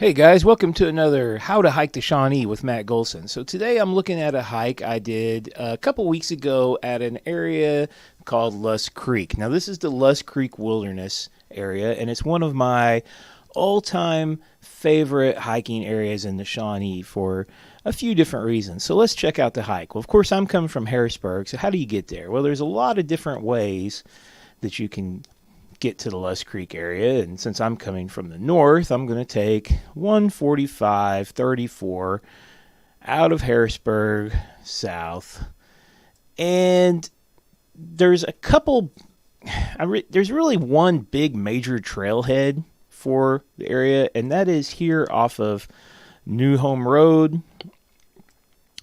Hey guys, welcome to another How to Hike the Shawnee with Matt Gholson. So today I'm looking at a hike I did a couple weeks ago at an area called Lusk Creek. Now this is the Lusk Creek Wilderness Area, and it's one of my all-time favorite hiking areas in the Shawnee for a few different reasons. So let's check out the hike. Well, of course, I'm coming from Harrisburg, so how do you get there? Well, there's a lot of different ways that you can get to the Lusk Creek area, and since I'm coming from the north, I'm going to take 145-34 out of Harrisburg south. And there's a couple there's really one big major trailhead for the area, and that is here off of New Home Road.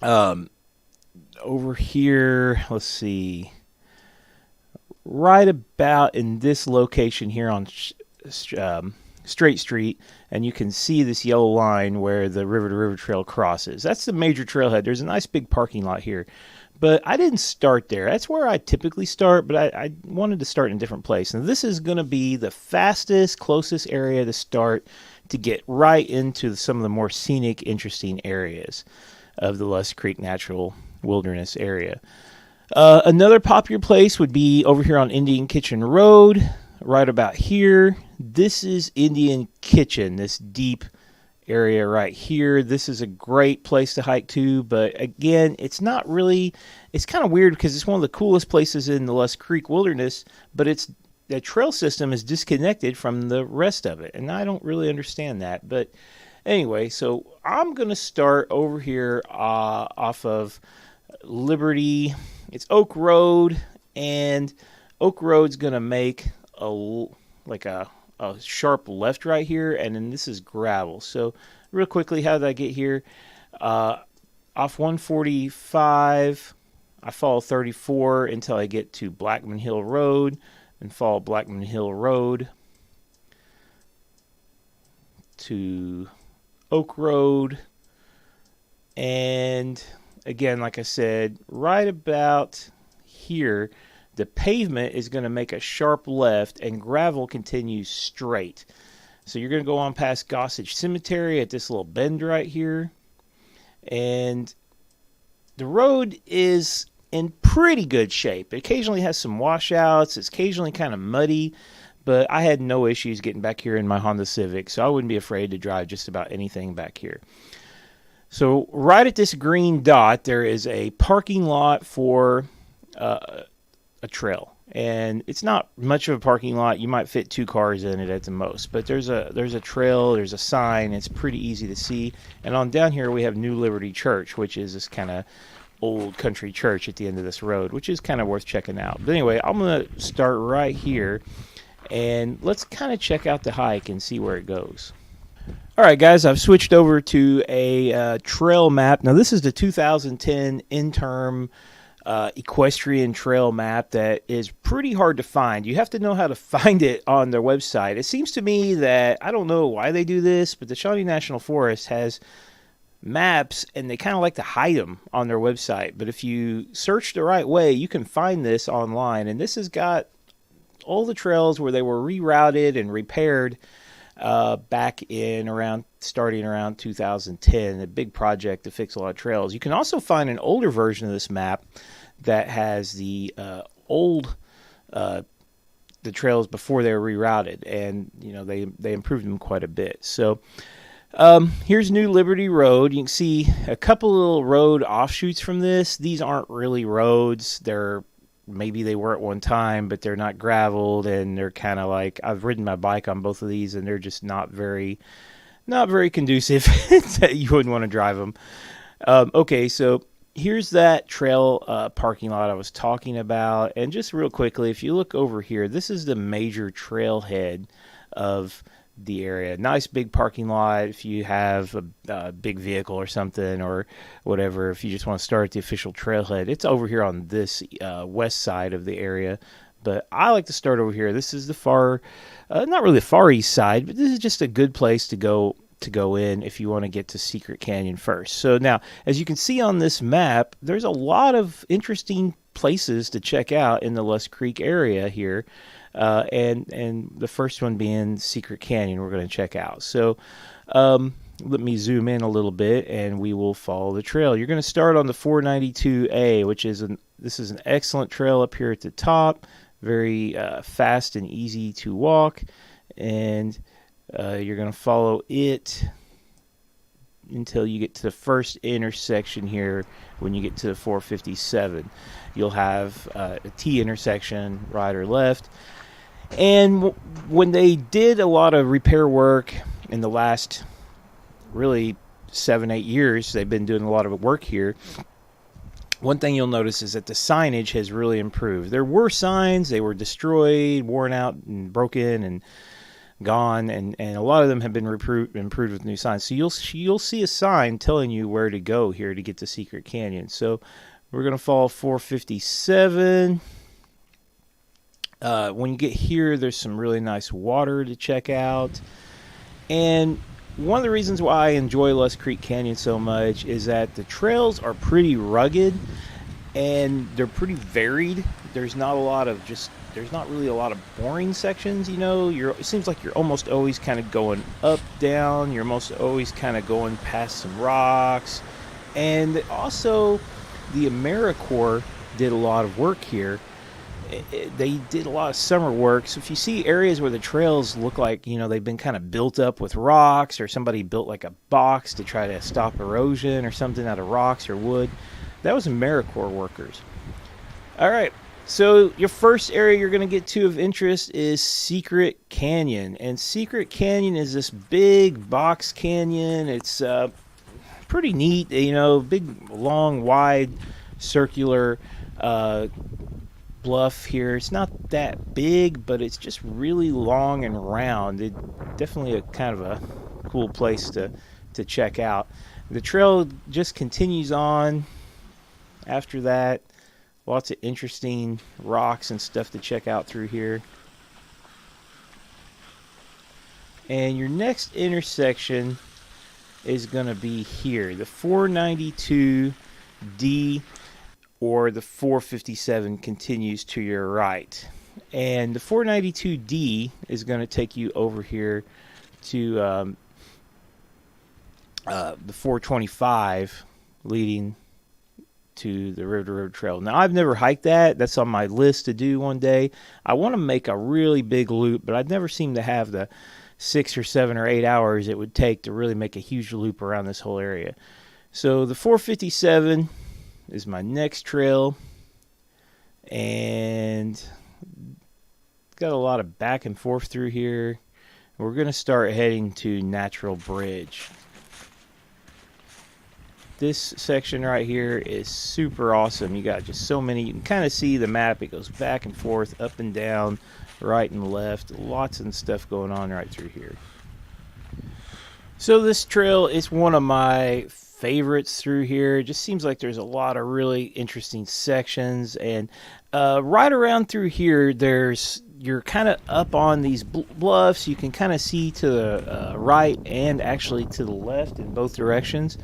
Over here, let's see, right about in this location here on Straight Street, and you can see this yellow line where the River to River Trail crosses. That's the major trailhead. There's a nice big parking lot here, but I didn't start there. That's where I typically start, but I wanted to start in a different place. And this is going to be the fastest, closest area to start to get right into some of the more scenic, interesting areas of the Lusk Creek Natural Wilderness Area. Another popular place would be over here on Indian Kitchen Road, right about here. This is Indian Kitchen, this deep area right here. This is a great place to hike to, but again, it's not really, it's kind of weird because it's one of the coolest places in the Lusk Creek Wilderness, but the trail system is disconnected from the rest of it, and I don't really understand that. But anyway, so I'm going to start over here off of Liberty. It's Oak Road, and Oak Road's going to make a sharp left right here, and then this is gravel. So real quickly, how did I get here? Off 145, I follow 34 until I get to Blackman Hill Road, and follow Blackman Hill Road to Oak Road, and again, like I said, right about here, the pavement is going to make a sharp left and gravel continues straight. So you're going to go on past Gossage Cemetery at this little bend right here. And the road is in pretty good shape. It occasionally has some washouts. It's occasionally kind of muddy, but I had no issues getting back here in my Honda Civic, so I wouldn't be afraid to drive just about anything back here. So right at this green dot, there is a parking lot for a trail, and it's not much of a parking lot. You might fit 2 cars in it at the most, but there's a trail, there's a sign. It's pretty easy to see. And on down here, we have New Liberty Church, which is this kind of old country church at the end of this road, which is kind of worth checking out. But anyway, I'm going to start right here, and let's kind of check out the hike and see where it goes. All right, guys, I've switched over to a trail map. Now, this is the 2010 interim equestrian trail map that is pretty hard to find. You have to know how to find it on their website. It seems to me that, I don't know why they do this, but the Shawnee National Forest has maps, and they kind of like to hide them on their website. But if you search the right way, you can find this online. And this has got all the trails where they were rerouted and repaired back in starting around 2010, a big project to fix a lot of trails. You can also find an older version of this map that has the trails before they were rerouted, and they improved them quite a bit. So here's New Liberty Road. You can see a couple little road offshoots from this. These aren't really roads. Maybe they were at one time, but they're not graveled, and they're kind of like, I've ridden my bike on both of these, and they're just not very conducive. You wouldn't want to drive them. Okay, so here's that trail parking lot I was talking about, and just real quickly, if you look over here, this is the major trailhead of the area. Nice big parking lot if you have a big vehicle or something or whatever. If you just want to start at the official trailhead, it's over here on this west side of the area, but I like to start over here. This is the not really the far east side, but this is just a good place to go in if you want to get to Secret Canyon first. So now, as you can see on this map, there's a lot of interesting places to check out in the Lusk Creek area here. and the first one being Secret Canyon we're going to check out. So let me zoom in a little bit and we will follow the trail. You're going to start on the 492A, which is this is an excellent trail up here at the top, very fast and easy to walk, and you're going to follow it until you get to the first intersection here. When you get to the 457, you'll have a T intersection, right or left. And when they did a lot of repair work in the last really 7-8 years, they've been doing a lot of work here. One thing you'll notice is that the signage has really improved. There were signs, they were destroyed, worn out, and broken, and gone, and a lot of them have been improved with new signs. So you'll see a sign telling you where to go here to get to Secret Canyon. So we're going to follow 457. When you get here, there's some really nice water to check out. And one of the reasons why I enjoy Lusk Creek Canyon so much is that the trails are pretty rugged and they're pretty varied. There's not really a lot of boring sections, you know. It seems like you're almost always kind of going up, down. You're almost always kind of going past some rocks. And also, the AmeriCorps did a lot of work here. They did a lot of summer work. So if you see areas where the trails look like, you know, they've been kind of built up with rocks, or somebody built like a box to try to stop erosion or something out of rocks or wood, that was AmeriCorps workers. All right. So your first area you're going to get to of interest is Secret Canyon. And Secret Canyon is this big box canyon. It's pretty neat, you know, big, long, wide, circular bluff here. It's not that big, but it's just really long and round. It definitely a kind of a cool place to check out. The trail just continues on after that. Lots of interesting rocks and stuff to check out through here. And your next intersection is going to be here, the 492D, or the 457 continues to your right. And the 492D is going to take you over here to the 425 leading to the River to River Trail. Now, I've never hiked that. That's on my list to do one day. I want to make a really big loop, but I've never seemed to have the 6 or 7 or 8 hours it would take to really make a huge loop around this whole area. So the 457 is my next trail, and got a lot of back and forth through here. We're going to start heading to Natural Bridge. This section right here is super awesome. You got just so many. You can kind of see the map. It goes back and forth, up and down, right and left. Lots of stuff going on right through here. So this trail is one of my favorites through here. It just seems like there's a lot of really interesting sections. And right around through here, you're kind of up on these bluffs. You can kind of see to the right and actually to the left in both directions,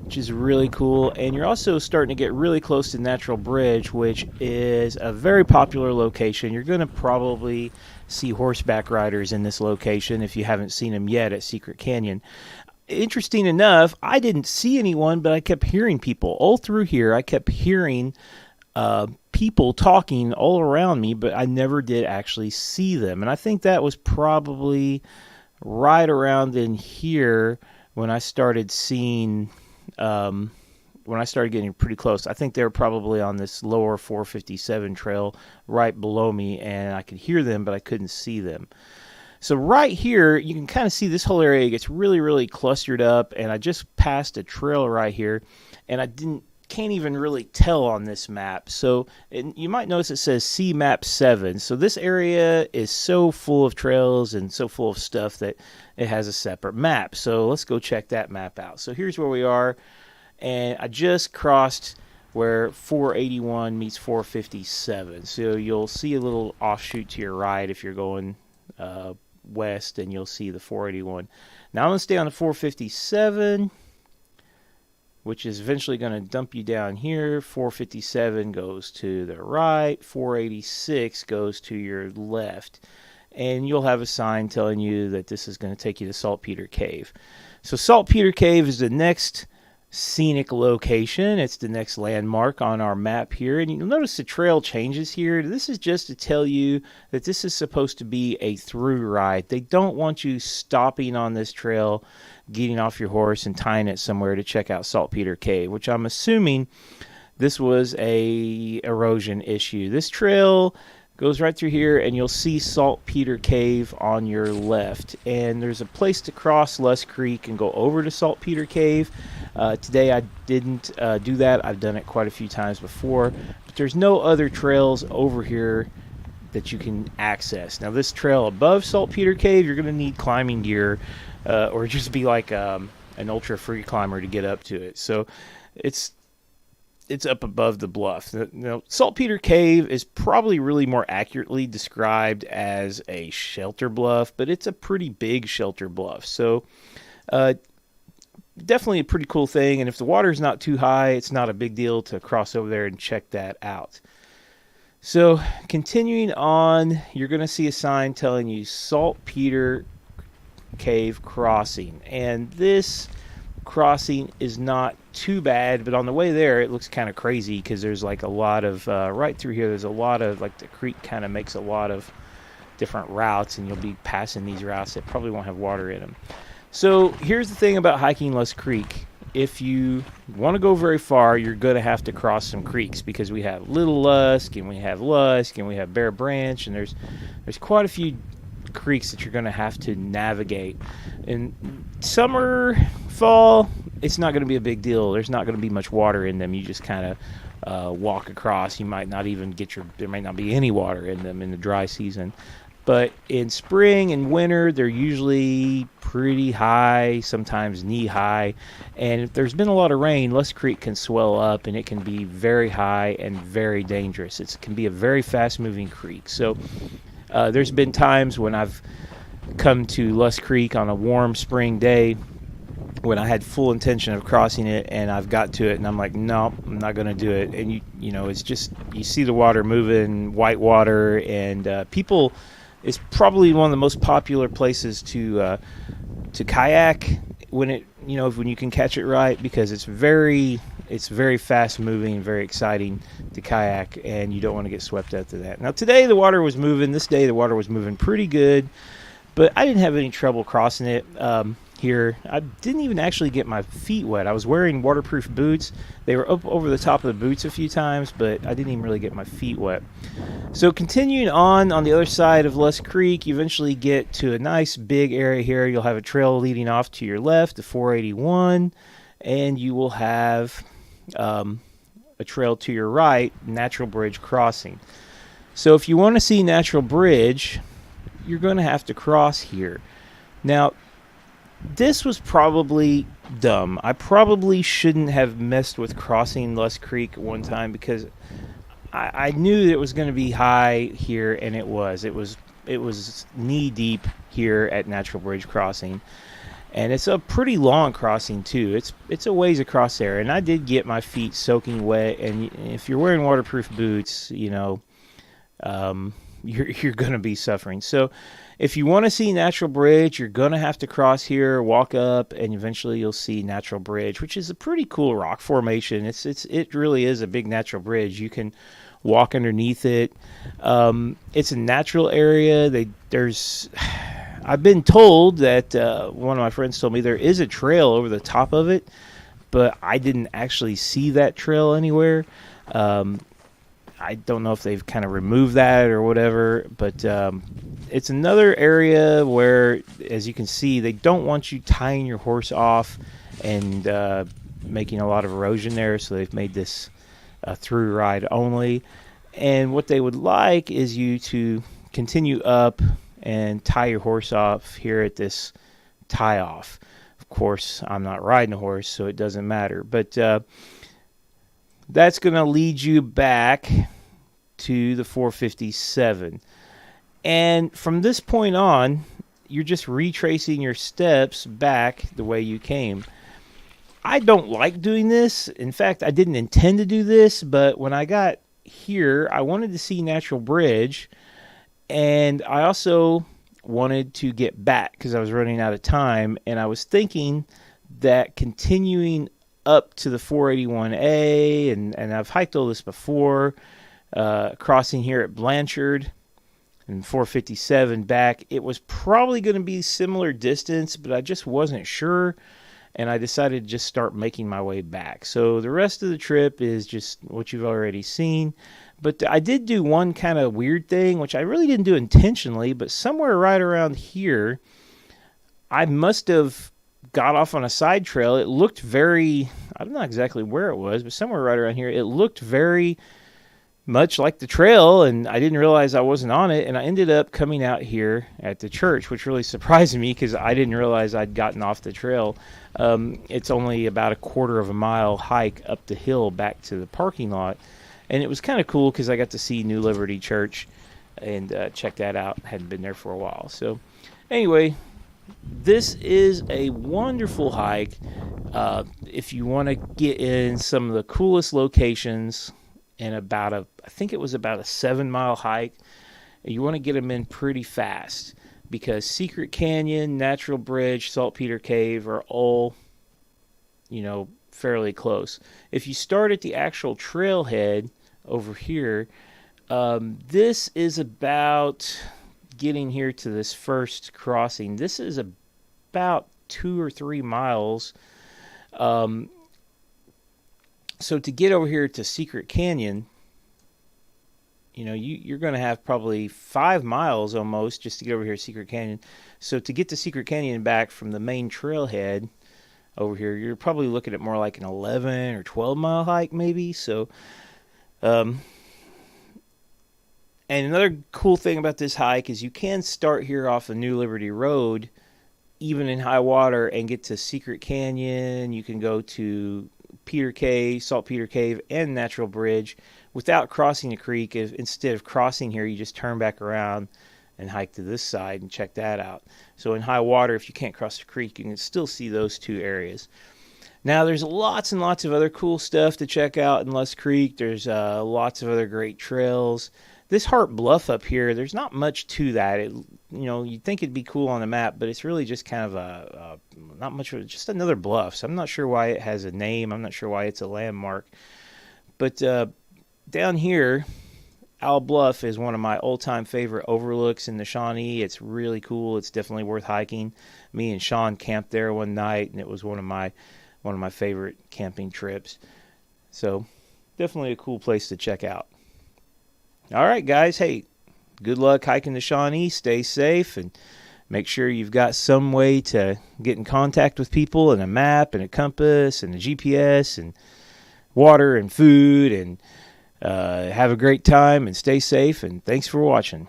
which is really cool. And you're also starting to get really close to Natural Bridge, which is a very popular location. You're going to probably see horseback riders in this location if you haven't seen them yet at Secret Canyon. Interesting enough, I didn't see anyone, but I kept hearing people all through here. I kept hearing people talking all around me, but I never did actually see them. And I think that was probably right around in here when I started seeing, when I started getting pretty close. I think they were probably on this lower 457 trail right below me, and I could hear them, but I couldn't see them. So right here, you can kind of see this whole area gets really, really clustered up, and I just passed a trail right here, and I can't even really tell on this map. So you might notice it says See Map 7. So this area is so full of trails and so full of stuff that it has a separate map. So let's go check that map out. So here's where we are, and I just crossed where 481 meets 457. So you'll see a little offshoot to your right if you're going west, and you'll see the 481. Now I'm going to stay on the 457, which is eventually going to dump you down here. 457 goes to the right. 486 goes to your left. And you'll have a sign telling you that this is going to take you to Saltpeter Cave. So Saltpeter Cave is the next scenic location. It's the next landmark on our map here. And you'll notice the trail changes here. This is just to tell you that this is supposed to be a through ride. They don't want you stopping on this trail, getting off your horse and tying it somewhere to check out Saltpeter Cave, which I'm assuming this was a erosion issue. This trail goes right through here, and you'll see Saltpeter Cave on your left. And there's a place to cross Lusk Creek and go over to Saltpeter Cave. Today I didn't do that. I've done it quite a few times before. But there's no other trails over here that you can access. Now this trail above Saltpeter Cave, you're going to need climbing gear or just be like an ultra free climber to get up to it. So it's up above the bluff. Now, Saltpeter Cave is probably really more accurately described as a shelter bluff, but it's a pretty big shelter bluff. So definitely a pretty cool thing. And if the water's not too high, it's not a big deal to cross over there and check that out. So continuing on, you're going to see a sign telling you Saltpeter Cave crossing. And this crossing is not too bad, but on the way there it looks kind of crazy because there's like a lot of right through here there's a lot of, like, the creek kind of makes a lot of different routes, and you'll be passing these routes that probably won't have water in them. So here's the thing about hiking Lusk Creek. If you want to go very far, you're going to have to cross some creeks, because we have Little Lusk and we have Lusk and we have Bear Branch, and there's quite a few creeks that you're going to have to navigate. In summer, fall, it's not going to be a big deal. There's not going to be much water in them. You just kind of walk across. You might not even there might not be any water in them in the dry season. But in spring and winter, they're usually pretty high, sometimes knee high. And if there's been a lot of rain, Lusk Creek can swell up, and it can be very high and very dangerous. It can be a very fast-moving creek. So there's been times when I've come to Lusk Creek on a warm spring day when I had full intention of crossing it, and I've got to it, and I'm like, no, I'm not going to do it. And you know, it's just, you see the water moving, white water, and people. It's probably one of the most popular places to kayak when you can catch it right, because it's very fast moving, very exciting to kayak, and you don't want to get swept up to that. Now today the water was moving. This day the water was moving pretty good, but I didn't have any trouble crossing it here. I didn't even actually get my feet wet. I was wearing waterproof boots. They were up over the top of the boots a few times, but I didn't even really get my feet wet. So continuing on the other side of Lusk Creek, you eventually get to a nice big area here. You'll have a trail leading off to your left, the 481, and you will have a trail to your right, Natural Bridge crossing. So if you want to see Natural Bridge, you're going to have to cross here. Now, this was probably dumb. I probably shouldn't have messed with crossing Lusk Creek one time, because I knew that it was going to be high here, and it was knee deep here at Natural Bridge crossing, and it's a pretty long crossing too. It's a ways across there, and I did get my feet soaking wet. And if you're wearing waterproof boots, you're going to be suffering. So if you want to see Natural Bridge, you're going to have to cross here, walk up, and eventually you'll see Natural Bridge, which is a pretty cool rock formation. It really is a big natural bridge. You can walk underneath it. It's a natural area. I've been told that one of my friends told me there is a trail over the top of it, but I didn't actually see that trail anywhere. I don't know if they've kind of removed that or whatever, but it's another area where, as you can see, they don't want you tying your horse off and making a lot of erosion there, so they've made this a through ride only. And what they would like is you to continue up and tie your horse off here at this tie off. Of course, I'm not riding a horse, so it doesn't matter, but that's going to lead you back to the 457. And from this point on, you're just retracing your steps back the way you came. I don't like doing this. In fact, I didn't intend to do this, but when I got here, I wanted to see Natural Bridge, and I also wanted to get back because I was running out of time, and I was thinking that continuing up to the 481A, and I've hiked all this before, crossing here at Blanchard and 457 back, it was probably going to be similar distance, but I just wasn't sure, and I decided to just start making my way back. So the rest of the trip is just what you've already seen. But I did do one kind of weird thing, which I really didn't do intentionally, but somewhere right around here, I must have got off on a side trail. It looked very, I don't know exactly where it was, but somewhere right around here, it looked very much like the trail, and I didn't realize I wasn't on it, and I ended up coming out here at the church, which really surprised me because I didn't realize I'd gotten off the trail. It's only about a quarter of a mile hike up the hill back to the parking lot, and it was kind of cool because I got to see New Liberty Church and check that out. Hadn't been there for a while. So anyway, this is a wonderful hike. If you want to get in some of the coolest locations in I think it was about a 7-mile hike, you want to get them in pretty fast because Secret Canyon, Natural Bridge, Saltpeter Cave are all, fairly close. If you start at the actual trailhead over here, this is about getting here to this first crossing. This is about 2 or 3 miles. So to get over here to Secret Canyon, you're going to have probably 5 miles almost just to get over here to Secret Canyon. So to get to Secret Canyon back from the main trailhead over here, you're probably looking at more like an 11 or 12 mile hike maybe. So, and another cool thing about this hike is you can start here off the New Liberty Road, even in high water, and get to Secret Canyon. You can go to Saltpeter Cave, and Natural Bridge without crossing the creek. Instead of crossing here, you just turn back around and hike to this side and check that out. So in high water, if you can't cross the creek, you can still see those two areas. Now, there's lots and lots of other cool stuff to check out in Lusk Creek. There's lots of other great trails. This Hart Bluff up here, there's not much to that. You'd think it'd be cool on the map, but it's really just kind of not much of just another bluff. So I'm not sure why it has a name. I'm not sure why it's a landmark. But down here, Owl Bluff is one of my all-time favorite overlooks in the Shawnee. It's really cool. It's definitely worth hiking. Me and Sean camped there one night, and it was one of my favorite camping trips. So definitely a cool place to check out. All right, guys. Hey, good luck hiking the Shawnee. Stay safe, and make sure you've got some way to get in contact with people, and a map, and a compass, and a GPS, and water, and food, and have a great time, and stay safe, and thanks for watching.